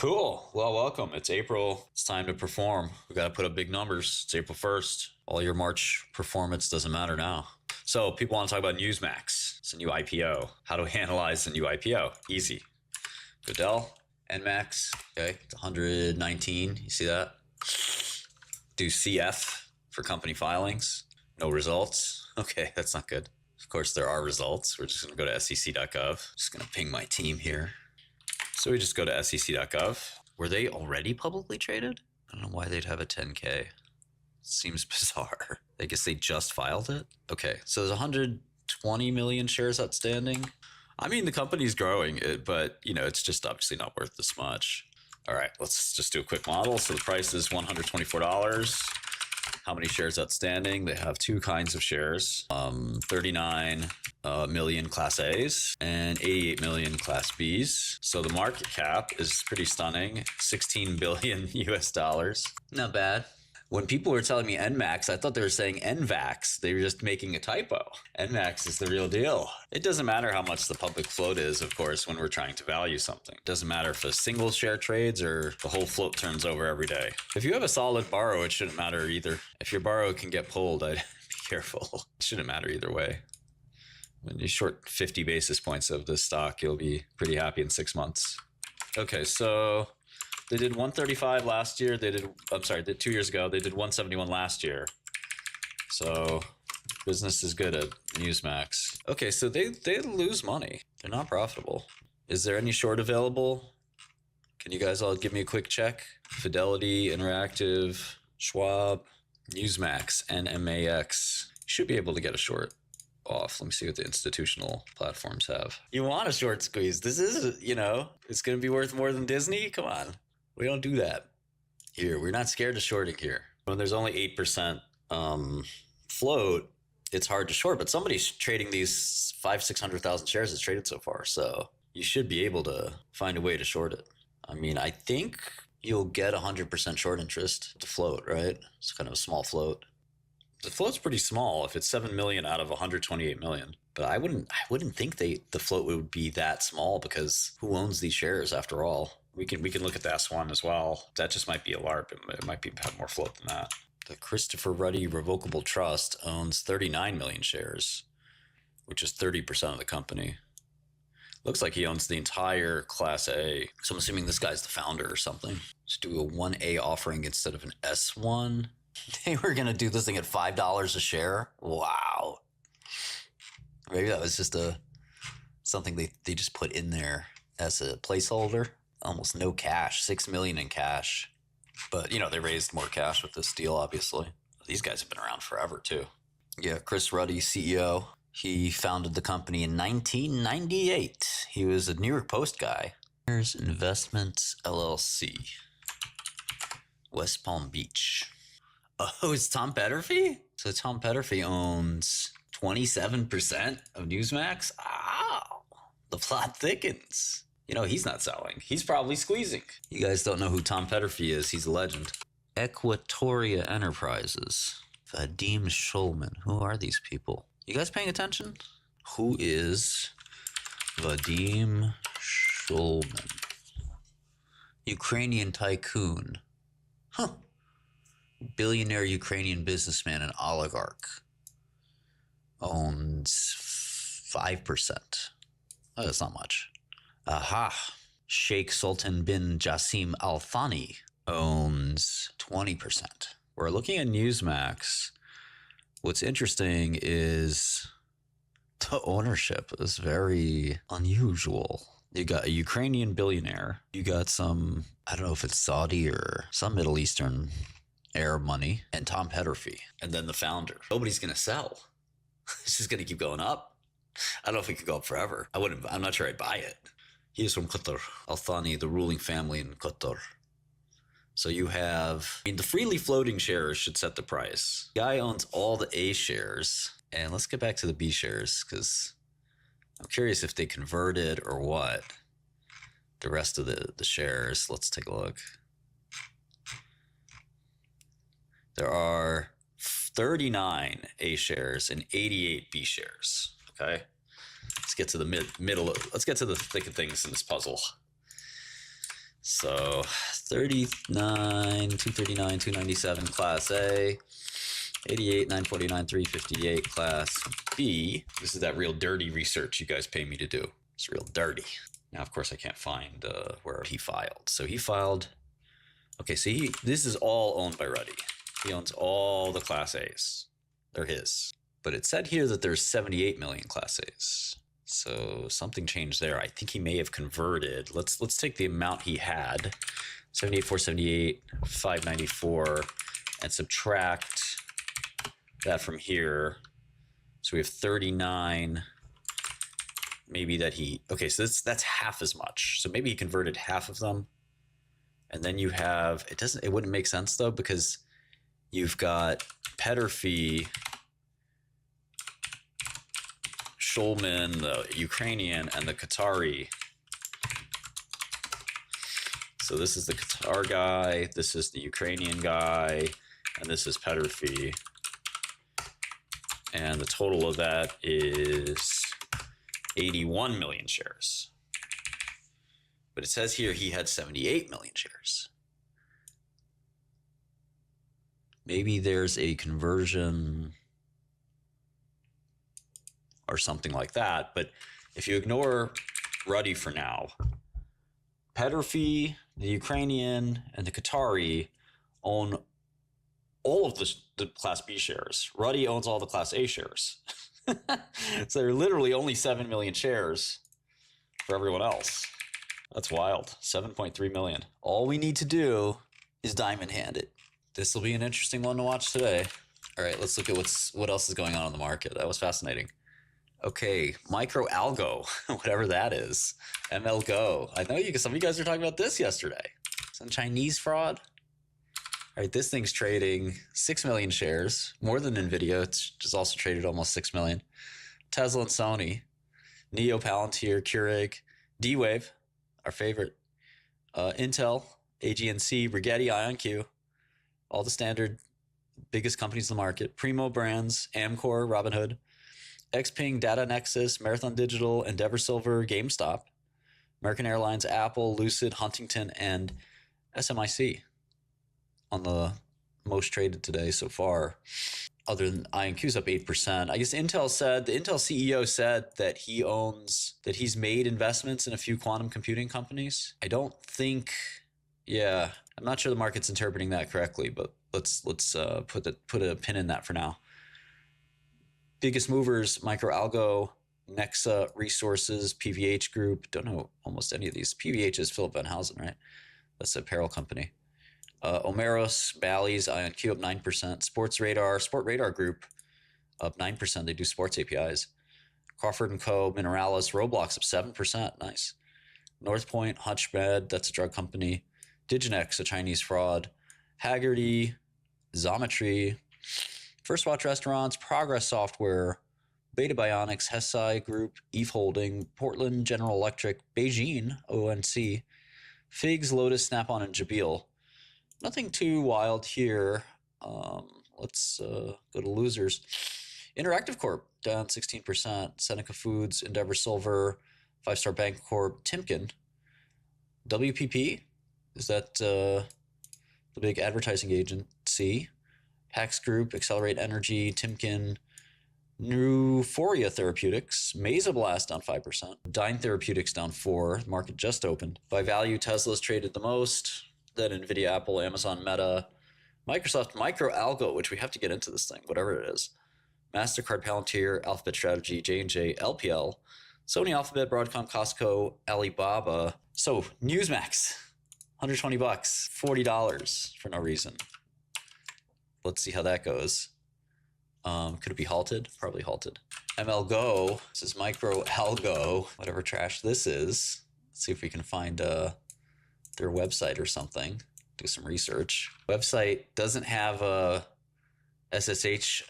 Cool. Well, welcome. It's April. It's time to perform. We got to put up big numbers. It's April 1st. All your March performance doesn't matter now. So people want to talk about Newsmax. It's a new IPO. How to analyze a new IPO? Easy. Goodell, NMAX. Okay, it's 119. You see that? Do CF for company filings. No results. Okay, that's not good. Of course, there are results. We're just going to go to SEC.gov. Just going to ping my team here. So we just go to SEC.gov. Were they already publicly traded? I don't know why they'd have a 10K. Seems bizarre. I guess they just filed it. Okay, so there's 120 million shares outstanding. I mean, the company's growing, but it's just obviously not worth this much. All right, let's just do a quick model. So the price is $124. How many shares outstanding? They have two kinds of shares, 39 million Class A's and 88 million Class B's. So the market cap is pretty stunning, 16 billion US dollars. Not bad. When people were telling me NMAX, I thought they were saying NVAX. They were just making a typo. NMAX is the real deal. It doesn't matter how much the public float is, of course, when we're trying to value something. It doesn't matter if a single share trades or the whole float turns over every day. If you have a solid borrow, it shouldn't matter either. If your borrow can get pulled, I'd be careful. It shouldn't matter either way. When you short 50 basis points of this stock, you'll be pretty happy in 6 months. Okay, so they did 135 last year. They did 2 years ago. They did 171 last year. So business is good at Newsmax. Okay, so they lose money. They're not profitable. Is there any short available? Can you guys all give me a quick check? Fidelity, Interactive, Schwab, Newsmax, NMAX. You should be able to get a short off. Let me see what the institutional platforms have. You want a short squeeze. This is, it's going to be worth more than Disney? Come on. We don't do that here. We're not scared of shorting here. When there's only 8% float, it's hard to short, but somebody's trading these 600,000 shares that's traded so far. So you should be able to find a way to short it. I mean, I think you'll get 100% short interest to float, right? It's kind of a small float. The float's pretty small if it's 7 million out of 128 million. But I wouldn't think the float would be that small because who owns these shares after all? We can look at the S1 as well. That just might be a LARP. It might have more float than that. The Christopher Ruddy Revocable Trust owns 39 million shares, which is 30% of the company. Looks like he owns the entire Class A. So I'm assuming this guy's the founder or something. Let's do a 1A offering instead of an S1. They were going to do this thing at $5 a share? Wow. Maybe that was just something they just put in there as a placeholder. Almost no cash, 6 million in cash. But, they raised more cash with this deal, obviously. These guys have been around forever, too. Yeah, Chris Ruddy, CEO. He founded the company in 1998. He was a New York Post guy. Here's Investments, LLC. West Palm Beach. Oh, it's 𝗕𝗄𝗄𝗅𝗍? So 𝗕𝗄𝗄𝗅𝗍 owns 27% of Newsmax? Ow! The plot thickens. He's not selling. He's probably squeezing. You guys don't know who 𝗕𝗄𝗅𝗍 is. He's a legend. 𝗥𝗄𝗄𝗄𝗅 Enterprises. Vadim Shulman. Who are these people? You guys paying attention? Who is Vadim Shulman? Ukrainian tycoon. Huh. Billionaire Ukrainian businessman and oligarch. Owns 5%. Oh, that's not much. Aha. Sheikh Sultan bin Jassim Al Thani owns 20%. We're looking at Newsmax. What's interesting is the ownership is very unusual. You got a Ukrainian billionaire. You got some, I don't know if it's Saudi or some Middle Eastern Arab money, and 𝗕𝗄𝗄𝗅𝗍. And then the founder. Nobody's going to sell. It's just going to keep going up. I don't know if it could go up forever. I'm not sure I'd buy it. He is from Qatar. Al Thani, the ruling family in Qatar. So you have, the freely floating shares should set the price. The guy owns all the A shares. And let's get back to the B shares because I'm curious if they converted or what. The rest of the shares, let's take a look. There are 39 A shares and 88 B shares. Okay. Let's get to the middle. Let's get to the thick of things in this puzzle. So 39, 239, 297 Class A, 88, 949, 358 Class B. This is that real dirty research you guys pay me to do. It's real dirty. Now, of course, I can't find where he filed. So he filed. Okay, so this is all owned by Ruddy. He owns all the Class A's. They're his. But it said here that there's 78 million Class A's. So something changed there. I think he may have converted. Let's take the amount he had, 78, 478, 594, and subtract that from here. So we have 39. Maybe that okay, so that's half as much. So maybe he converted half of them. And then you have, it wouldn't make sense though, because you've got 𝗏𝗏𝗘𝗢, Shulman, the Ukrainian, and the Qatari. So this is the Qatar guy, this is the Ukrainian guy, and this is 𝗏𝗏𝗘𝗢. And the total of that is 81 million shares. But it says here he had 78 million shares. Maybe there's a conversion or something like that. But if you ignore Ruddy for now, 𝗏𝗏𝗘𝗢, the Ukrainian, and the Qatari own all of the Class B shares. Ruddy owns all the Class A shares. So there are literally only 7 million shares for everyone else. That's wild. 7.3 million. All we need to do is diamond hand it. This will be an interesting one to watch today. All right, let's look at what else is going on in the market. That was fascinating. Okay, MicroAlgo, whatever that is. MLGO. I know some of you guys were talking about this yesterday. Some Chinese fraud. All right, this thing's trading 6 million shares, more than NVIDIA. It's just also traded almost 6 million. Tesla and Sony, NIO, Palantir, Keurig, D-Wave, our favorite, Intel, AGNC, Rigetti, IonQ, all the standard biggest companies in the market, Primo Brands, Amcor, Robinhood, Xpeng, Data Nexus, Marathon Digital, Endeavor Silver, GameStop, American Airlines, Apple, Lucid, Huntington, and SMIC on the most traded today so far. Other than IonQ's up 8%. I guess the Intel CEO said that he's made investments in a few quantum computing companies. I don't think, I'm not sure the market's interpreting that correctly, but let's put a pin in that for now. Biggest movers: MicroAlgo, Nexa Resources, PVH Group. Don't know almost any of these. PVH is Philipp-Van-Housen, right? That's an apparel company. Omeros, Bally's, IonQ up 9%. Sport Radar Group up 9%. They do sports APIs. Crawford & Co., Mineralis, Roblox up 7%. Nice. Northpoint, HUTCHMED, that's a drug company. Diginex, a Chinese fraud. Haggerty, Xometry, First Watch Restaurants, Progress Software, Beta Bionics, Hesai Group, Eve Holding, Portland General Electric, Beijing, ONC, Figs, Lotus, Snap-on, and Jabil. Nothing too wild here. Let's go to losers. Interactive Corp down 16%. Seneca Foods, Endeavor Silver, Five Star Bank Corp, Timken. WPP, is that the big advertising agency? Pax Group, Accelerate Energy, Timken, Neuphoria Therapeutics, Mesoblast down 5%. Dyne Therapeutics down 4%. The market just opened. By value, Tesla's traded the most. Then NVIDIA, Apple, Amazon, Meta, Microsoft, MicroAlgo, which we have to get into this thing, whatever it is. MasterCard, Palantir, Alphabet Strategy, J&J, LPL, Sony, Alphabet, Broadcom, Costco, Alibaba. So Newsmax, $120, $40 for no reason. Let's see how that goes. Could it be halted? Probably halted. MLGO, this is MicroAlgo, whatever trash this is. Let's see if we can find their website or something. Do some research. Website doesn't have a SSH,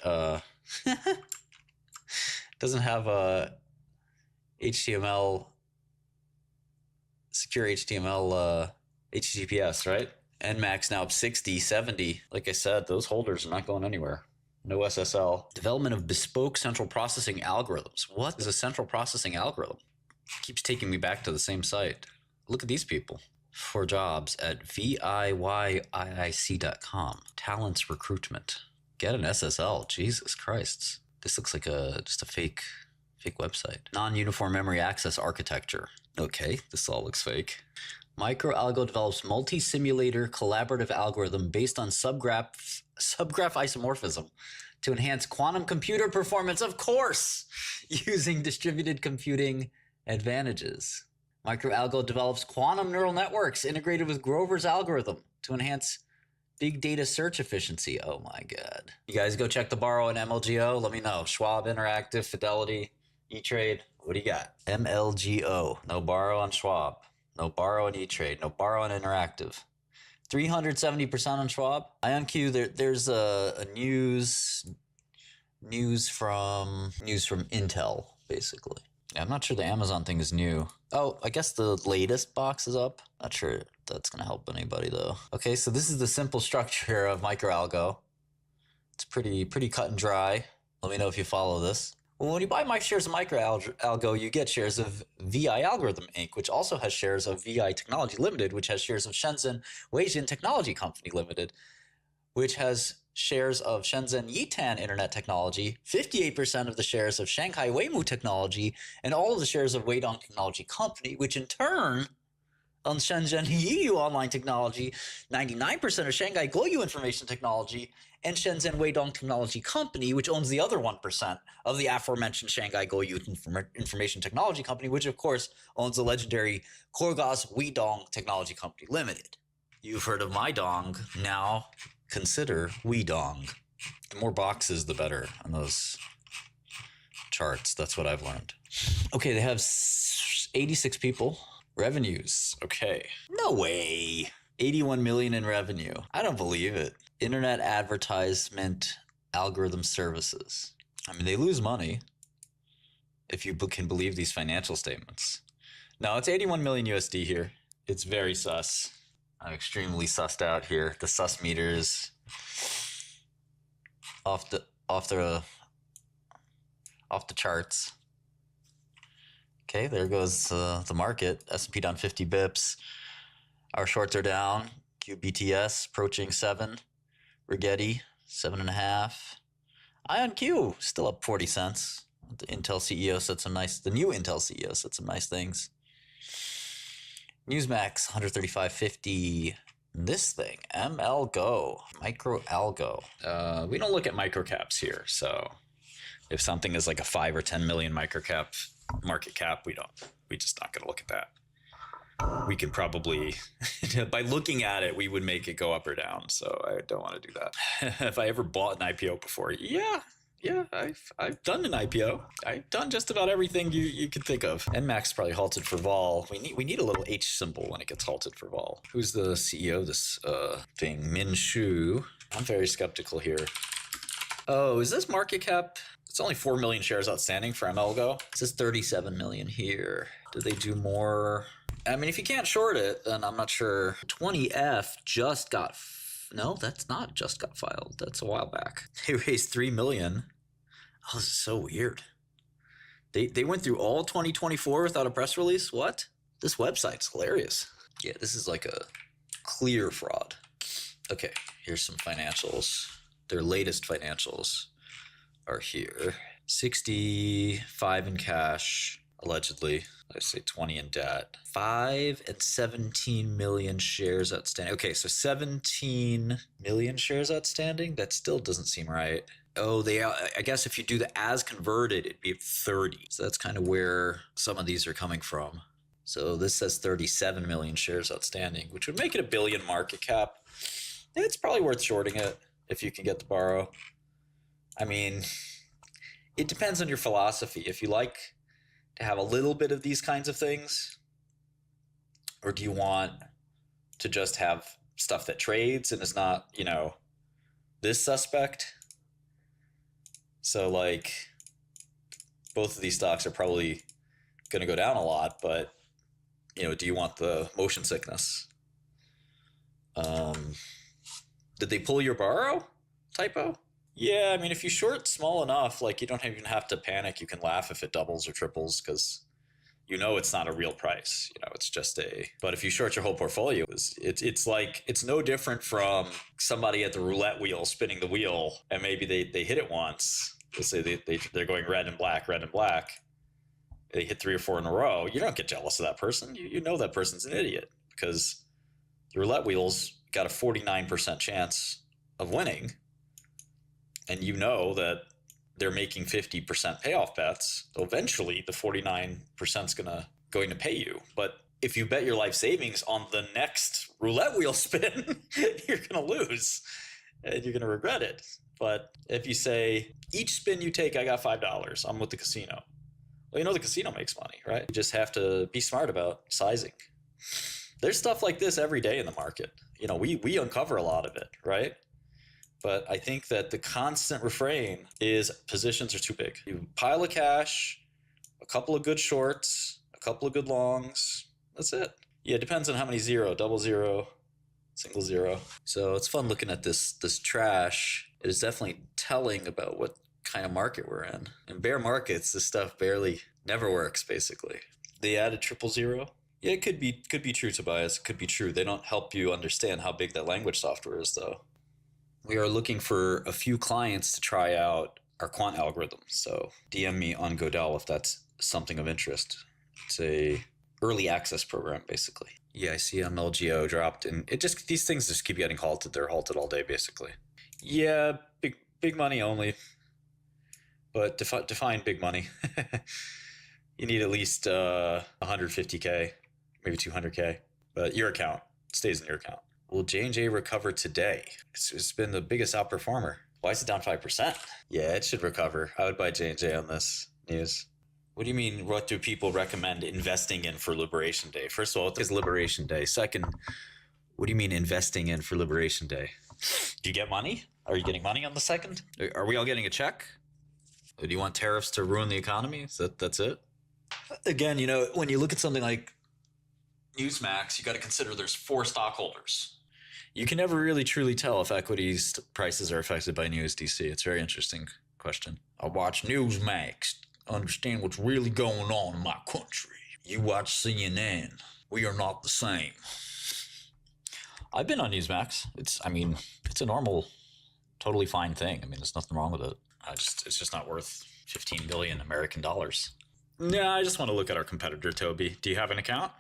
doesn't have a HTML, secure HTML, HTTPS, right? NMAX now up 60, 70. Like I said, those holders are not going anywhere. No SSL. Development of bespoke central processing algorithms. What is a central processing algorithm? Keeps taking me back to the same site. Look at these people. for jobs at 𝗬𝗑𝗖𝗋.com. Talents recruitment. Get an SSL. Jesus Christ. This looks like just a fake website. Non-uniform memory access architecture. Okay, this all looks fake. MicroAlgo develops multi-simulator collaborative algorithm based on subgraph isomorphism to enhance quantum computer performance, of course, using distributed computing advantages. MicroAlgo develops quantum neural networks integrated with Grover's algorithm to enhance big data search efficiency. Oh my God. You guys go check the borrow in MLGO. Let me know. Schwab Interactive, Fidelity, E-Trade. What do you got? MLGO. No borrow on Schwab. No borrow on E-Trade. No borrow on Interactive. 370% on Schwab. IonQ, there's a news from Intel, basically. Yeah, I'm not sure the Amazon thing is new. Oh, I guess the latest box is up. Not sure that's going to help anybody, though. Okay, so this is the simple structure of MicroAlgo. It's pretty cut and dry. Let me know if you follow this. Well, when you buy my shares of MicroAlgo, you get shares of VI Algorithm Inc., which also has shares of VI Technology Limited, which has shares of Shenzhen Weijin Technology Company Limited, which has shares of Shenzhen Yitan Internet Technology, 58% of the shares of Shanghai Weimu Technology, and all of the shares of Weidong Technology Company, which in turn owns Shenzhen Yiyu Online Technology, 99% of Shanghai Goyu Information Technology, and Shenzhen Weidong Technology Company, which owns the other 1% of the aforementioned Shanghai Goyu Information Technology Company, which of course owns the legendary Korgas Weidong Technology Company Limited. You've heard of my dong, now consider Weidong. The more boxes, the better on those charts. That's what I've learned. Okay, they have 86 people. Revenues. Okay. No way. 81 million in revenue. I don't believe it. Internet advertisement algorithm services. I mean, they lose money if you can believe these financial statements. No, it's 81 million USD here. It's very sus. I'm extremely sussed out here. The sus meters off the charts. Okay, there goes the market. S&P down 50 bips. Our shorts are down. QBTS approaching 7. Rigetti 7.5. IonQ still up 40 cents. The Intel CEO said some nice. The new Intel CEO said some nice things. Newsmax 135.50. This thing, MLGO, MicroAlgo. We don't look at microcaps here, so if something is like a 5 or 10 million microcap market cap, we just not gonna look at that. We could probably, by looking at it, we would make it go up or down. So I don't want to do that. If I ever bought an IPO before, yeah, I've done an IPO. I've done just about everything you could think of. NMAX probably halted for vol. We need a little H symbol when it gets halted for vol. Who's the CEO of this thing? Min Shu. I'm very skeptical here. Oh, is this market cap? It's only 4 million shares outstanding for MLGO. It says 37 million here. Did they do more? I mean, if you can't short it, then I'm not sure. 20F just got, no, that's not just got filed. That's a while back. They raised 3 million. Oh, this is so weird. They went through all 2024 without a press release? What? This website's hilarious. Yeah, this is like a clear fraud. Okay, here's some financials. Their latest financials are here. 65 in cash, allegedly. I say 20 in debt. 5 and 17 million shares outstanding. Okay, so 17 million shares outstanding? That still doesn't seem right. Oh, I guess if you do the as converted, it'd be 30. So that's kind of where some of these are coming from. So this says 37 million shares outstanding, which would make it a billion market cap. It's probably worth shorting it if you can get the borrow. I mean, it depends on your philosophy. If you like to have a little bit of these kinds of things, or do you want to just have stuff that trades and is not, this suspect? So like both of these stocks are probably going to go down a lot, but do you want the motion sickness? Did they pull your borrow? Typo? Yeah, I mean, if you short small enough, like you don't even have to panic. You can laugh if it doubles or triples because you know it's not a real price. You know, it's just a. But if you short your whole portfolio, it's like it's no different from somebody at the roulette wheel spinning the wheel, and maybe they hit it once. Let's say they're going red and black, red and black. They hit 3 or 4 in a row. You don't get jealous of that person. You know that person's an idiot because the roulette wheel's got a 49% chance of winning, and you know that they're making 50% payoff bets. So eventually the 49% is going to pay you. But if you bet your life savings on the next roulette wheel spin, you're going to lose and you're going to regret it. But if you say, each spin you take, I got $5, I'm with the casino. Well, you know the casino makes money, right? You just have to be smart about sizing. There's stuff like this every day in the market. You know, we uncover a lot of it, right? But I think that the constant refrain is positions are too big. You pile of cash, a couple of good shorts, a couple of good longs. That's it. Yeah, it depends on how many zero, double zero, single zero. So it's fun looking at this trash. It is definitely telling about what kind of market we're in. In bear markets, this stuff never works, basically. They added 000. Yeah, it could be true, Tobias. It could be true. They don't help you understand how big that language software is, though. We are looking for a few clients to try out our quant algorithms. So DM me on Godel if that's something of interest. It's a early access program, basically. Yeah, I see MLGO dropped, and these things just keep getting halted. They're halted all day, basically. Yeah, big money only. But define big money. You need at least 150K, maybe 200K. But your account stays in your account. Will J&J recover today? It's been the biggest outperformer. Why is it down 5%? Yeah, it should recover. I would buy J&J on this news. What do you mean, what do people recommend investing in for Liberation Day? First of all, what is Liberation Day? Second, what do you mean investing in for Liberation Day? Do you get money? Are you getting money on the second? Are we all getting a check? Do you want tariffs to ruin the economy? That's it? Again, you know, when you look at something like Newsmax, you got to consider there's 4 stockholders. You can never really truly tell if equities prices are affected by USDC. It's a very interesting question. I watch Newsmax, understand what's really going on in my country. You watch CNN. We are not the same. I've been on Newsmax. It's a normal, totally fine thing. I mean, there's nothing wrong with it. It's just not worth 15 billion American dollars. Yeah, I just want to look at our competitor, Toby. Do you have an account?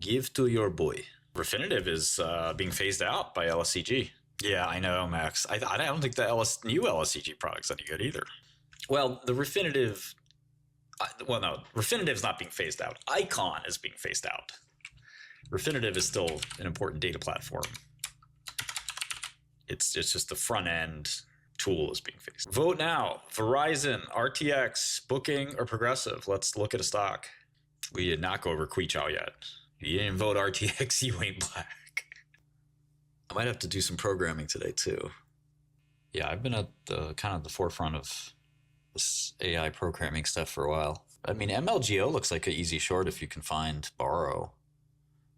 Give to your boy. Refinitiv is being phased out by LSCG. Yeah, I know, Max. I don't think the new LSCG product's any good either. Well, the Refinitiv... Refinitiv's not being phased out. Icon is being phased out. Refinitiv is still an important data platform. It's just the front-end tool is being phased. Vote now. Verizon, RTX, Booking, or Progressive. Let's look at a stock. We did not go over 𝗙𝗀𝗀 yet. You didn't vote RTX, you ain't black. I might have to do some programming today too. Yeah, I've been at the kind of the forefront of this AI programming stuff for a while. I mean, MLGO looks like an easy short if you can find borrow.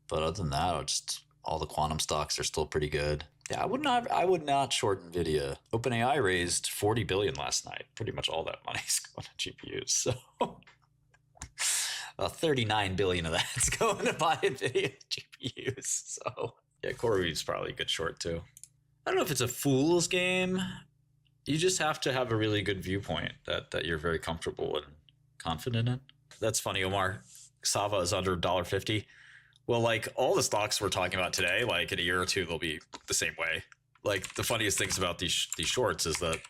But other than that, all the quantum stocks are still pretty good. Yeah, I would not short NVIDIA. OpenAI raised 40 billion last night. Pretty much all that money's going to GPUs. So 39 billion of that's going to buy NVIDIA GPUs. So yeah, CoreWeave's probably a good short too. I don't know if it's a fool's game. You just have to have a really good viewpoint that you're very comfortable and confident in. That's funny, Omar. Sava is under $1.50. Well, like all the stocks we're talking about today, like in a year or two, they'll be the same way. Like the funniest things about these shorts is that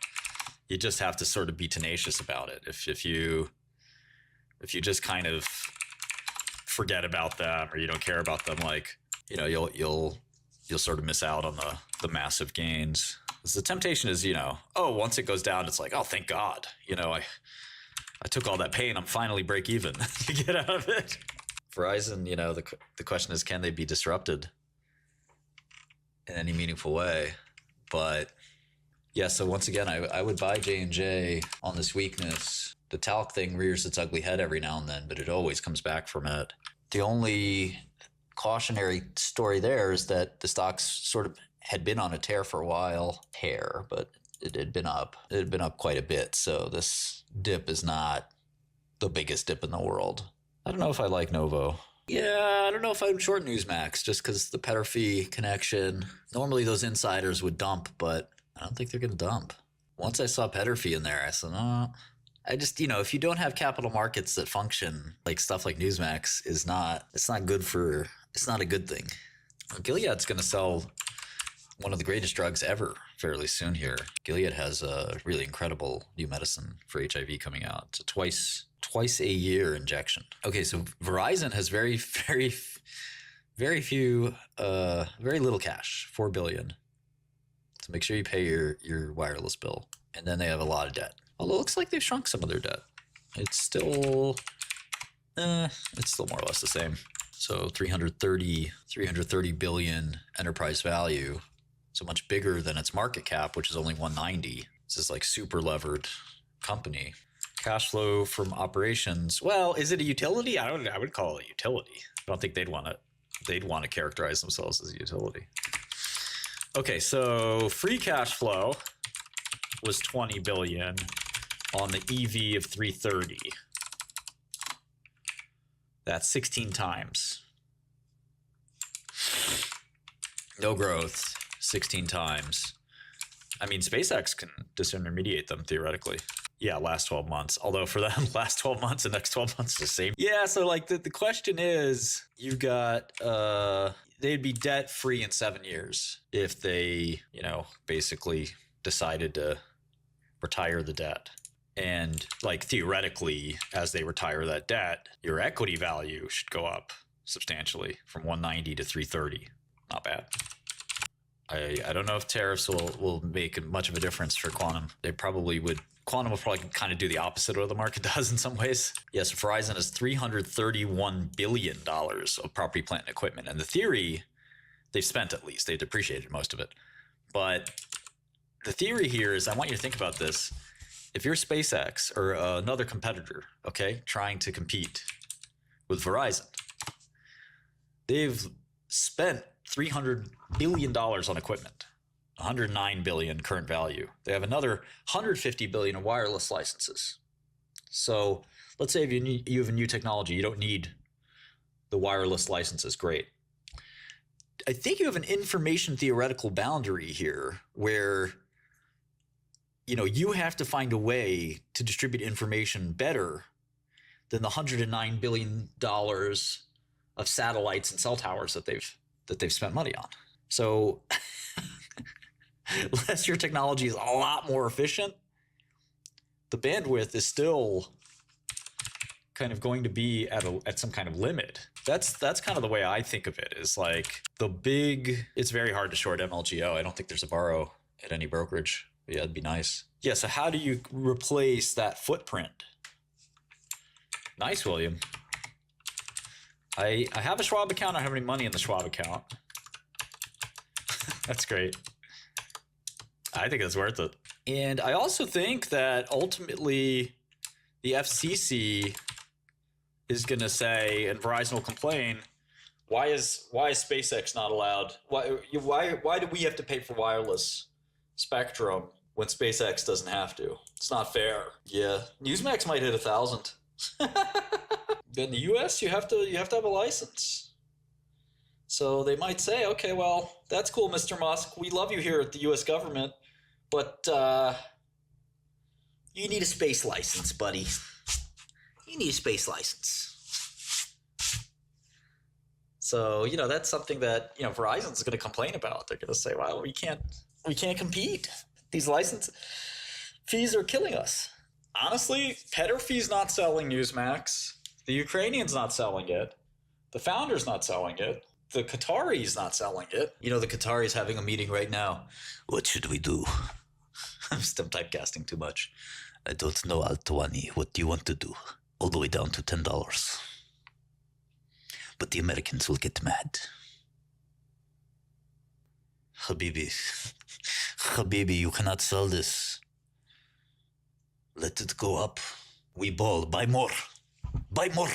you just have to sort of be tenacious about it. If you just kind of forget about them or you don't care about them, like, you know, you'll sort of miss out on the massive gains. Because the temptation is, you know, oh, once it goes down, it's like, oh, thank God, you know, I took all that pain. I'm finally break even to get out of it. Verizon, you know, the question is, can they be disrupted in any meaningful way? But yeah, so once again, I would buy J&J on this weakness. The talc thing rears its ugly head every now and then, but it always comes back from it. The only cautionary story there is that the stocks sort of had been on a tear for a while. But it had been up. It had been up quite a bit. So this dip is not the biggest dip in the world. I don't know if I like Novo. Yeah, I don't know if I'm short Newsmax just because the 𝗏𝗏 connection. Normally those insiders would dump, but I don't think they're going to dump. Once I saw 𝗏𝗏 in there, I said, oh, I just, if you don't have capital markets that function, like stuff like Newsmax it's not a good thing. Gilead's going to sell one of the greatest drugs ever fairly soon here. Gilead has a really incredible new medicine for HIV coming out. It's a twice a year injection. Okay, so Verizon has very little cash, $4 billion. So make sure you pay your wireless bill. And then they have a lot of debt. Although it looks like they've shrunk some of their debt. It's still more or less the same. So 330 billion enterprise value. So much bigger than its market cap, which is only 190. This is like super levered company. Cash flow from operations. Well, is it a utility? I would call it a utility. I don't think they'd want to characterize themselves as a utility. Okay, so free cash flow was 20 billion on the EV of 330. That's 16 times. No growth, 16 times. I mean, SpaceX can disintermediate them theoretically. Yeah, last 12 months. Although for them, last 12 months and next 12 months is the same. Yeah, so like the question is, you've got, they'd be debt free in 7 years if they, basically decided to retire the debt. And like theoretically, as they retire that debt, your equity value should go up substantially from 190 to 330. Not bad. I don't know if tariffs will make much of a difference for Quantum. They probably would. Quantum will probably kind of do the opposite of what the market does in some ways. Yes, Verizon has $331 billion of property, plant, and equipment. And the theory, they've spent at least. They've depreciated most of it. But the theory here is, I want you to think about this. If you're SpaceX or another competitor, okay, trying to compete with Verizon, they've spent $300 billion on equipment, 109 billion current value. They have another 150 billion in wireless licenses. So let's say if you have a new technology, you don't need the wireless licenses. Great. I think you have an information theoretical boundary here where you have to find a way to distribute information better than the $109 billion of satellites and cell towers that they've spent money on. So unless your technology is a lot more efficient, the bandwidth is still kind of going to be at some kind of limit. That's kind of the way I think of it, is like it's very hard to short MLGO. I don't think there's a borrow at any brokerage. Yeah, it'd be nice. Yeah, so how do you replace that footprint? Nice, William. I have a Schwab account. I don't have any money in the Schwab account. That's great. I think it's worth it. And I also think that ultimately the FCC is going to say, and Verizon will complain, why is SpaceX not allowed? Why do we have to pay for wireless spectrum when SpaceX doesn't have to? It's not fair. Yeah, Newsmax might hit 1,000. In the US, you have to have a license. So they might say, okay, well, that's cool, Mr. Musk. We love you here at the US government, but you need a space license, buddy. You need a space license. So, that's something that, Verizon's going to complain about. They're going to say, well, we can't compete. These license fees are killing us. Honestly, 𝗏𝗏's not selling Newsmax. The Ukrainian's not selling it. The founder's not selling it. The Qatari's not selling it. The Qatari's having a meeting right now. What should we do? I'm still typecasting too much. I don't know, Al-Tawani. What do you want to do? All the way down to $10. But the Americans will get mad. Habibi, you cannot sell this. Let it go up. We ball. Buy more. Buy more.